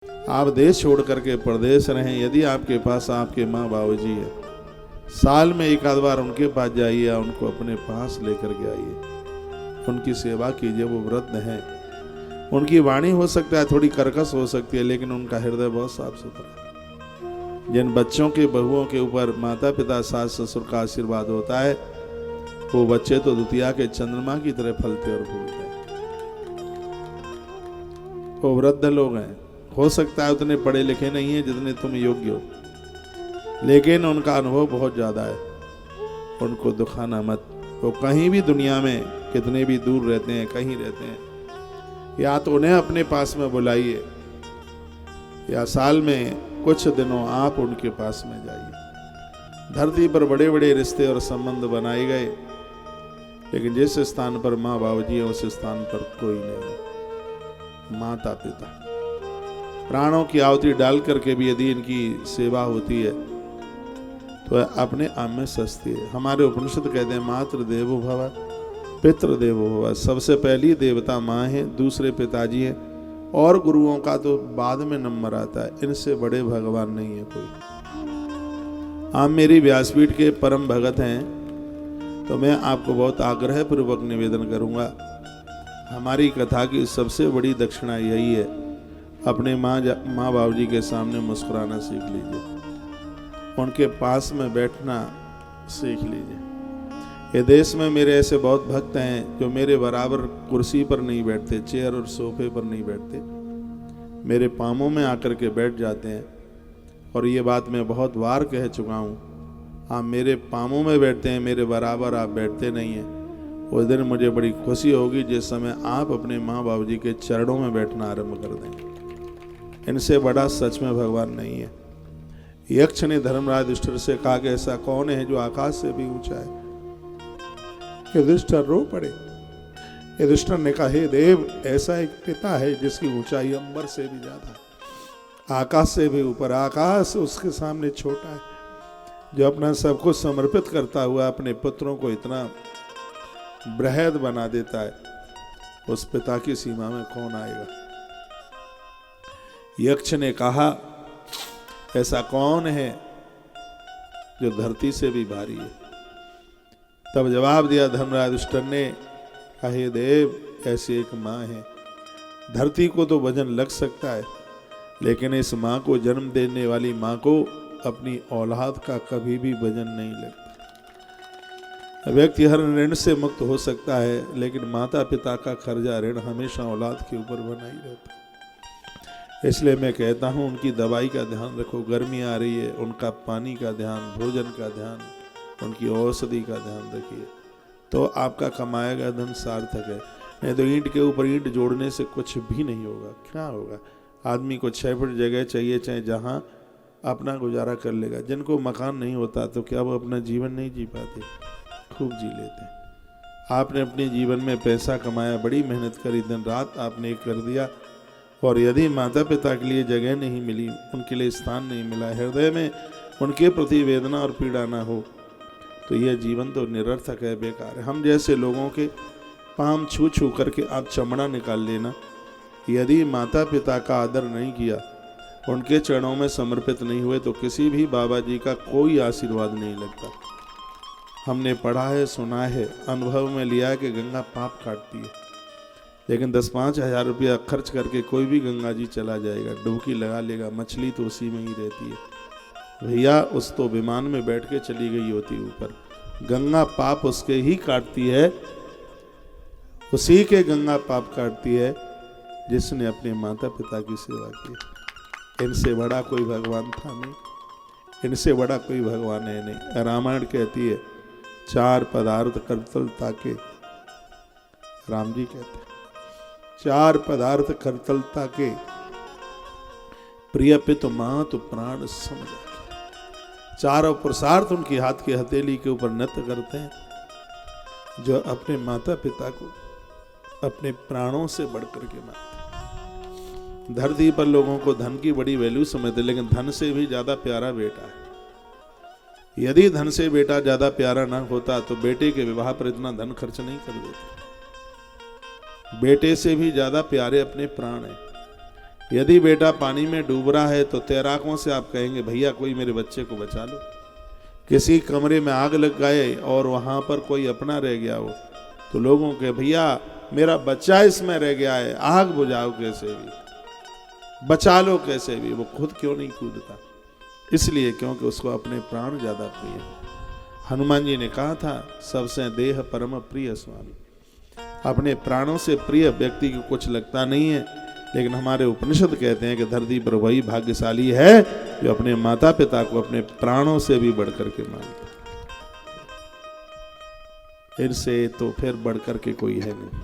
आप देश छोड़ करके प्रदेश रहें, यदि आपके पास आपके माँ बाबूजी है, साल में एक आध बार उनके पास जाइए या उनको अपने पास लेकर के आइए, उनकी सेवा कीजिए। वो वृद्ध हैं, उनकी वाणी हो सकता है थोड़ी कर्कश हो सकती है, लेकिन उनका हृदय बहुत साफ सुथरा है। जिन बच्चों के बहुओं के ऊपर माता पिता सास ससुर का आशीर्वाद होता है, वो बच्चे तो द्वितीया के चंद्रमा की तरह फलते और फूलते हैं। वो वृद्ध लोग हैं, हो सकता है उतने पढ़े लिखे नहीं है जितने तुम योग्य हो, लेकिन उनका अनुभव बहुत ज्यादा है। उनको दुखाना मत। वो कहीं भी दुनिया में कितने भी दूर रहते हैं, कहीं रहते हैं, या तो उन्हें अपने पास में बुलाइए या साल में कुछ दिनों आप उनके पास में जाइए। धरती पर बड़े बड़े रिश्ते और संबंध बनाए गए, लेकिन जिस स्थान पर माँ बाबूजी है उस स्थान पर कोई नहीं। माता पिता प्राणों की आहुति डाल करके भी यदि इनकी सेवा होती है तो अपने आप में सस्ती है। हमारे उपनिषद कहते हैं मातृ देवो भव पितृ देवो भव। सबसे पहली देवता माँ है, दूसरे पिताजी है, और गुरुओं का तो बाद में नंबर आता है। इनसे बड़े भगवान नहीं है कोई। आप मेरी व्यासपीठ के परम भगत हैं, तो मैं आपको बहुत आग्रह पूर्वक निवेदन करूंगा, हमारी कथा की सबसे बड़ी दक्षिणा यही है, अपने माँ बाबूजी के सामने मुस्कुराना सीख लीजिए, उनके पास में बैठना सीख लीजिए। ये देश में मेरे ऐसे बहुत भक्त हैं जो मेरे बराबर कुर्सी पर नहीं बैठते, चेयर और सोफे पर नहीं बैठते, मेरे पामों में आकर के बैठ जाते हैं। और ये बात मैं बहुत बार कह चुका हूँ, आप मेरे पामों में बैठते हैं, मेरे बराबर आप बैठते नहीं हैं। उस दिन मुझे बड़ी खुशी होगी जिस समय आप अपने माँ बाबूजी के चरणों में बैठना आरंभ कर देंगे। इनसे बड़ा सच में भगवान नहीं है। यक्ष ने धर्मराज युधिष्ठिर से कहा कि ऐसा कौन है जो आकाश से भी ऊंचा है? युधिष्ठिर रो पड़े। युधिष्ठिर ने कहा, हे देव, ऐसा एक पिता है जिसकी ऊंचाई अंबर से भी ज्यादा, आकाश से भी ऊपर। आकाश उसके सामने छोटा है। जो अपना सब कुछ समर्पित करता हुआ अपने पुत्रों को इतना बृहद बना देता है, उस पिता की सीमा में कौन आएगा? यक्ष ने कहा, ऐसा कौन है जो धरती से भी भारी है? तब जवाब दिया धर्मराज युधिष्ठिर ने, हे देव, ऐसी एक माँ है, धरती को तो वजन लग सकता है, लेकिन इस माँ को जन्म देने वाली माँ को अपनी औलाद का कभी भी वजन नहीं लगता। व्यक्ति हर ऋण से मुक्त हो सकता है, लेकिन माता पिता का कर्जा ऋण हमेशा औलाद के ऊपर बना ही रहता है। इसलिए मैं कहता हूँ, उनकी दवाई का ध्यान रखो, गर्मी आ रही है, उनका पानी का ध्यान, भोजन का ध्यान, उनकी औषधि का ध्यान रखिए, तो आपका कमाया गया धन सार्थक है। नहीं तो ईंट के ऊपर ईंट जोड़ने से कुछ भी नहीं होगा। क्या होगा? आदमी को 6 फुट जगह चाहिए, चाहे जहाँ अपना गुजारा कर लेगा। जिनको मकान नहीं होता तो क्या वो अपना जीवन नहीं जी पाते? खूब जी लेते हैं। आपने अपने जीवन में पैसा कमाया, बड़ी मेहनत करी, दिन रात आपने कर दिया, और यदि माता पिता के लिए जगह नहीं मिली, उनके लिए स्थान नहीं मिला, हृदय में उनके प्रति वेदना और पीड़ा ना हो, तो यह जीवन तो निरर्थक है, बेकार है। हम जैसे लोगों के पाम छू छू करके आप चमड़ा निकाल लेना। यदि माता पिता का आदर नहीं किया, उनके चरणों में समर्पित नहीं हुए, तो किसी भी बाबा जी का कोई आशीर्वाद नहीं लगता। हमने पढ़ा है, सुना है, अनुभव में लिया है कि गंगा पाप काटती है, लेकिन 10-5 हज़ार रुपया खर्च करके कोई भी गंगा जी चला जाएगा, डुबकी लगा लेगा, मछली तो उसी में ही रहती है। भैया, उस तो विमान में बैठ के चली गई होती ऊपर। गंगा पाप उसके ही काटती है, उसी के गंगा पाप काटती है जिसने अपने माता पिता की सेवा की। इनसे बड़ा कोई भगवान था नहीं, इनसे बड़ा कोई भगवान है नहीं। रामायण कहती है, 4 पदार्थ करतल ताके, राम जी कहते हैं, 4 पदार्थ करतल ताके, प्रिय पितु मातु प्राण समझ। चारों पुरुषार्थ उनकी हाथ की हथेली के ऊपर नृत्य करते हैं, जो अपने माता पिता को अपने प्राणों से बढ़कर के मानते हैं। धरती पर लोगों को धन की बड़ी वैल्यू समझते, लेकिन धन से भी ज्यादा प्यारा बेटा है। यदि धन से बेटा ज्यादा प्यारा ना होता तो बेटे के विवाह पर इतना धन खर्च नहीं कर देते। बेटे से भी ज्यादा प्यारे अपने प्राण हैं। यदि बेटा पानी में डूब रहा है तो तैराकों से आप कहेंगे भैया कोई मेरे बच्चे को बचा लो। किसी कमरे में आग लग गए और वहां पर कोई अपना रह गया हो तो लोगों के भैया मेरा बच्चा इसमें रह गया है, आग बुझाओ कैसे भी, बचा लो कैसे भी। वो खुद क्यों नहीं कूदता? इसलिए क्योंकि उसको अपने प्राण ज्यादा प्रिय है। हनुमान जी ने कहा था सबसे देह परम प्रिय स्वामी। अपने प्राणों से प्रिय व्यक्ति को कुछ लगता नहीं है, लेकिन हमारे उपनिषद कहते हैं कि धरती पर वही भाग्यशाली है जो अपने माता पिता को अपने प्राणों से भी बढ़कर के मानता है। इनसे तो फिर बढ़कर के कोई है नहीं।